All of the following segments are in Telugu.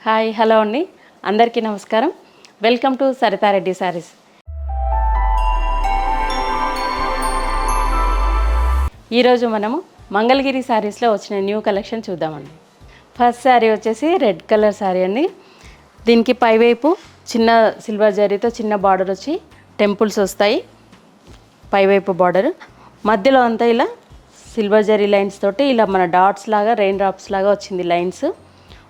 హాయ్ హలో అండి, అందరికీ నమస్కారం. Welcome to Saritha Reddy saris. ఈరోజు మనము మంగళగిరి శారీస్లో వచ్చిన న్యూ కలెక్షన్ చూద్దామండి. ఫస్ట్ శారీ వచ్చేసి రెడ్ కలర్ శారీ అండి. దీనికి పైవైపు చిన్న సిల్వర్ జరీతో చిన్న బార్డర్ వచ్చి టెంపుల్స్ వస్తాయి. పైవైపు బార్డర్ మధ్యలో అంతా ఇలా సిల్వర్ జరీ లైన్స్ తోటి ఇలా మన డాట్స్ లాగా రెయిన్ డ్రాప్స్ లాగా వచ్చింది లైన్స్.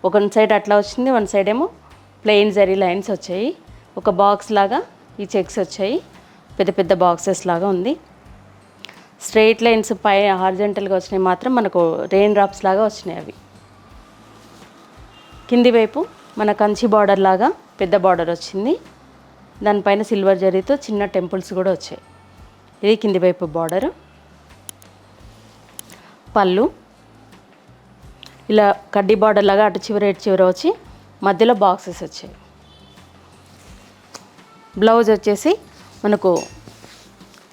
ఒక సైడ్ అట్లా వచ్చింది, వన్ సైడ్ ఏమో ప్లెయిన్ జరీ లైన్స్ వచ్చాయి. ఒక బాక్స్ లాగా ఈ చెక్స్ వచ్చాయి, పెద్ద పెద్ద బాక్సెస్ లాగా ఉంది. స్ట్రెయిట్ లైన్స్ పై హారిజంటల్గా వచ్చినాయి, మాత్రం మనకు రెయిన్ డ్రాప్స్ లాగా వచ్చినాయి. అవి కింది వైపు మన కంచి బార్డర్ లాగా పెద్ద బార్డర్ వచ్చింది. దానిపైన సిల్వర్ జరీతో చిన్న టెంపుల్స్ కూడా వచ్చాయి. ఇది కింది వైపు బార్డరు. పళ్ళు ఇలా కడ్డీ బార్డర్ లాగా అటు చివర ఇటు చివర వచ్చి మధ్యలో బాక్సెస్ వచ్చాయి. బ్లౌజ్ వచ్చేసి మనకు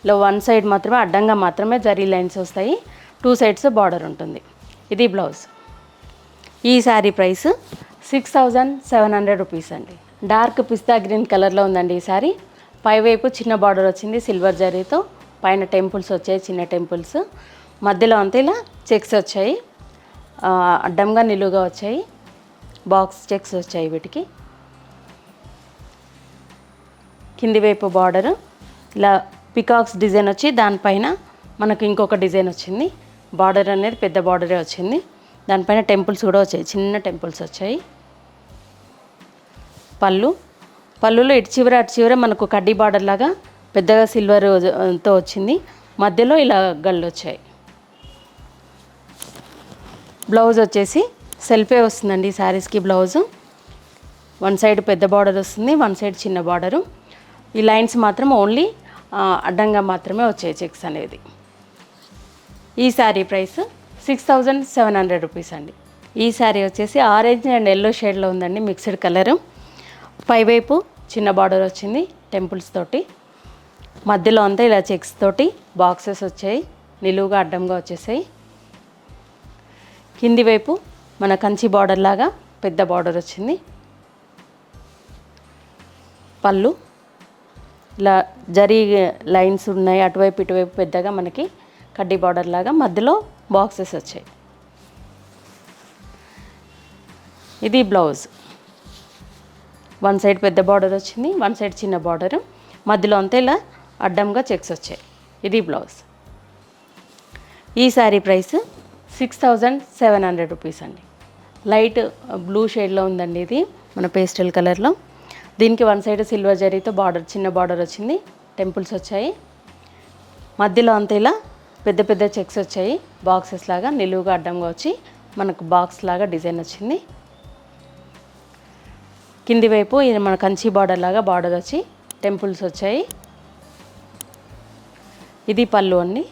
ఇలా వన్ సైడ్ మాత్రమే అడ్డంగా మాత్రమే జరీ లైన్స్ వస్తాయి, టూ సైడ్స్ బార్డర్ ఉంటుంది. ఇది బ్లౌజ్. ఈ శారీ ప్రైస్ 6700 రూపీస్ అండి. డార్క్ పిస్తా గ్రీన్ కలర్లో ఉందండి ఈ శారీ. పైవైపు చిన్న బార్డర్ వచ్చింది సిల్వర్ జరీతో, పైన టెంపుల్స్ వచ్చాయి, చిన్న టెంపుల్స్. మధ్యలో అంతా ఇలా చెక్స్ వచ్చాయి, అడ్డంగా నిలువుగా వచ్చాయి, బాక్స్ చెక్స్ వచ్చాయి వీటికి. కింది వైపు బార్డర్ ఇలా పికాక్స్ డిజైన్ వచ్చి దానిపైన మనకు ఇంకొక డిజైన్ వచ్చింది. బార్డర్ అనేది పెద్ద బార్డరే వచ్చింది, దానిపైన టెంపుల్స్ కూడా వచ్చాయి, చిన్న టెంపుల్స్ వచ్చాయి. పళ్ళులో ఇటు చివర అటు చివర మనకు కడ్డీ బార్డర్ లాగా పెద్దగా సిల్వర్తో వచ్చింది, మధ్యలో ఇలా గళ్ళు వచ్చాయి. బ్లౌజ్ వచ్చేసి సెల్ఫే వస్తుందండి ఈ శారీస్కి. బ్లౌజు వన్ సైడ్ పెద్ద బార్డర్ వస్తుంది, వన్ సైడ్ చిన్న బార్డరు. ఈ లైన్స్ మాత్రం ఓన్లీ అడ్డంగా మాత్రమే వచ్చాయి చెక్స్ అనేది. ఈ శారీ ప్రైస్ 6700 రూపీస్ అండి. ఈ శారీ వచ్చేసి ఆరెంజ్ అండ్ ఎల్లో షేడ్లో ఉందండి, మిక్స్డ్ కలరు. పైవైపు చిన్న బార్డర్ వచ్చింది టెంపుల్స్ తోటి, మధ్యలో అంతా ఇలా చెక్స్ తోటి బాక్సెస్ వచ్చాయి, నిలువుగా అడ్డంగా వచ్చేసాయి. కింది వైపు మన కంచి బార్డర్ లాగా పెద్ద బార్డర్ వచ్చింది. పళ్ళు ఇలా జరీ లైన్స్ ఉన్నాయి, అటువైపు ఇటువైపు పెద్దగా మనకి కడ్డీ బార్డర్ లాగా, మధ్యలో బాక్సెస్ వచ్చాయి. ఇది బ్లౌజ్. వన్ సైడ్ పెద్ద బార్డర్ వచ్చింది, వన్ సైడ్ చిన్న బార్డరు, మధ్యలో అంతా ఇలా అడ్డంగా చెక్స్ వచ్చాయి. ఇది బ్లౌజ్. ఈ శారీ ప్రైస్ 6700 రూపీస్ అండి. లైట్ బ్లూ షేడ్లో ఉందండి ఇది, మన పేస్టల్ కలర్లో. దీనికి వన్ సైడ్ సిల్వర్ జరీతో బార్డర్, చిన్న బార్డర్ వచ్చింది, టెంపుల్స్ వచ్చాయి. మధ్యలో అంతా ఇలా పెద్ద పెద్ద చెక్స్ వచ్చాయి, బాక్సెస్ లాగా నిలువుగా అడ్డంగా వచ్చి మనకు బాక్స్ లాగా డిజైన్ వచ్చింది. కింది వైపు ఇది మన కంచి బార్డర్ లాగా బార్డర్ వచ్చి టెంపుల్స్ వచ్చాయి. ఇది పళ్ళు అండి.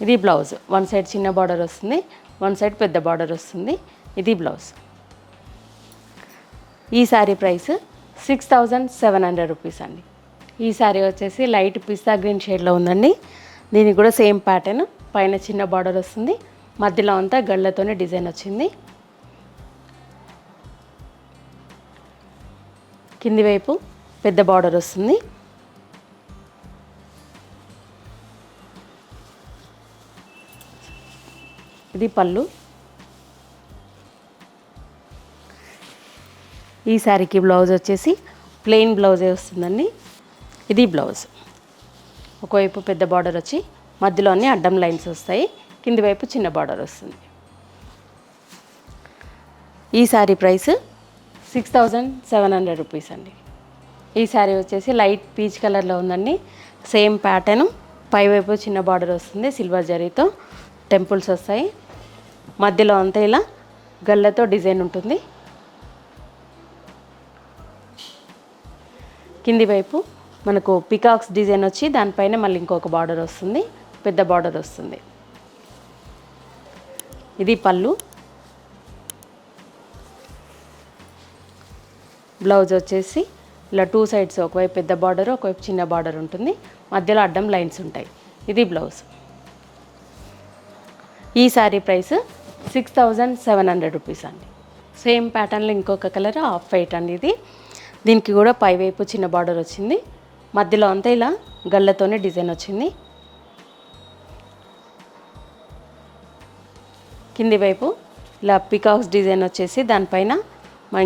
ఇది బ్లౌజ్. వన్ సైడ్ చిన్న బార్డర్ వస్తుంది, వన్ సైడ్ పెద్ద బార్డర్ వస్తుంది. ఇది బ్లౌజ్. ఈ శారీ ప్రైస్ 6700 రూపీస్ అండి. ఈ శారీ వచ్చేసి లైట్ పిస్తా గ్రీన్ షేడ్లో ఉందండి. దీనికి కూడా సేమ్ ప్యాటర్న్, పైన చిన్న బార్డర్ వస్తుంది, మధ్యలో అంతా గళ్ళతోనే డిజైన్ వచ్చింది. కింది వైపు పెద్ద బార్డర్ వస్తుంది. ఇది పళ్ళు. ఈ శారీకి బ్లౌజ్ వచ్చేసి ప్లెయిన్ బ్లౌజే వస్తుందండి. ఇది బ్లౌజ్. ఒకవైపు పెద్ద బార్డర్ వచ్చి మధ్యలో అన్ని అడ్డం లైన్స్ వస్తాయి, కింది వైపు చిన్న బార్డర్ వస్తుంది. ఈ శారీ ప్రైస్ 6700 రూపీస్ అండి. ఈ శారీ వచ్చేసి లైట్ పీచ్ కలర్లో ఉందండి. సేమ్ ప్యాటర్ను, పైవైపు చిన్న బార్డర్ వస్తుంది, సిల్వర్ జరీతో టెంపుల్స్ వస్తాయి, మధ్యలో అంతా ఇలా గళ్ళతో డిజైన్ ఉంటుంది. కింది వైపు మనకు పికాక్స్ డిజైన్ వచ్చి దానిపైన మళ్ళీ ఇంకొక బార్డర్ వస్తుంది, పెద్ద బార్డర్ వస్తుంది. ఇది పళ్ళు. బ్లౌజ్ వచ్చేసి ఇలా టూ సైడ్స్, ఒకవైపు పెద్ద బార్డర్, ఒకవైపు చిన్న బార్డర్ ఉంటుంది, మధ్యలో అడ్డం లైన్స్ ఉంటాయి. ఇది బ్లౌజ్. ఈ శారీ ప్రైస్ 6,700 రూపీస్ అండి. సేమ్ ప్యాటర్న్లో ఇంకొక కలర్ ఆఫ్ వైట్ అండి. ఇది దీనికి కూడా పైవైపు చిన్న బార్డర్ వచ్చింది, మధ్యలో అంతా ఇలా గళ్ళతోనే డిజైన్ వచ్చింది. కింది వైపు ఇలా పికాక్స్ డిజైన్ వచ్చేసి దానిపైన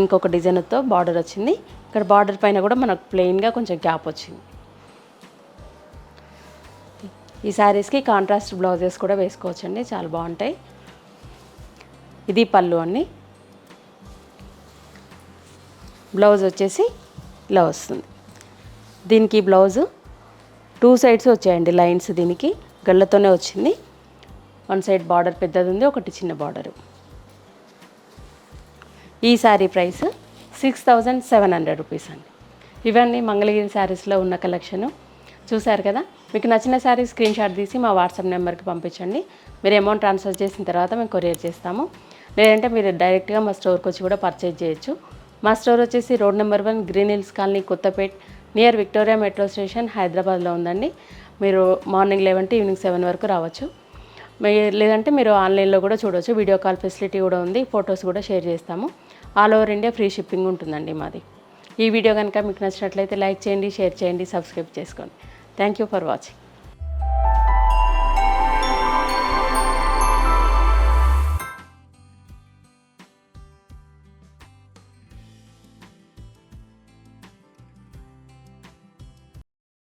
ఇంకొక డిజైన్తో బార్డర్ వచ్చింది. ఇక్కడ బార్డర్ పైన కూడా మనకు ప్లెయిన్గా కొంచెం గ్యాప్ వచ్చింది. ఈ శారీస్కి కాంట్రాస్ట్ బ్లౌజెస్ కూడా వేసుకోవచ్చండి, చాలా బాగుంటాయి. ఇది పళ్ళు అండి. బ్లౌజ్ వచ్చేసి ఇలా వస్తుంది. దీనికి బ్లౌజు 2 సైడ్స్ వచ్చాయండి లైన్స్. దీనికి గళ్ళతోనే వచ్చింది. 1 సైడ్ బార్డర్ పెద్దది ఉంది, ఒకటి చిన్న బార్డరు. ఈ శారీ ప్రైస్ 6,700 రూపీస్ అండి. ఇవన్నీ మంగళగిరి శారీస్లో ఉన్న కలెక్షను చూశారు కదా. మీకు నచ్చిన శారీ స్క్రీన్ షాట్ తీసి మా వాట్సాప్ నెంబర్కి పంపించండి. మీరు అమౌంట్ ట్రాన్స్ఫర్ చేసిన తర్వాత మేము కొరియర్ చేస్తాము. లేదంటే మీరు డైరెక్ట్గా మా స్టోర్కి వచ్చి కూడా పర్చేజ్ చేయొచ్చు. మా స్టోర్ వచ్చేసి road number 1, green hills colony, Kothapet, near Victoria metro station, హైదరాబాద్లో ఉందండి. మీరు మార్నింగ్ 11 to ఈవినింగ్ 7 వరకు రావచ్చు. లేదంటే మీరు ఆన్లైన్లో కూడా చూడవచ్చు. వీడియో కాల్ ఫెసిలిటీ కూడా ఉంది, ఫొటోస్ కూడా షేర్ చేస్తాము. All over India free shipping ఉంటుందండి మాది. ఈ వీడియో కనుక మీకు నచ్చినట్లయితే లైక్ చేయండి, షేర్ చేయండి, సబ్స్క్రైబ్ చేసుకోండి. Thank you for watching.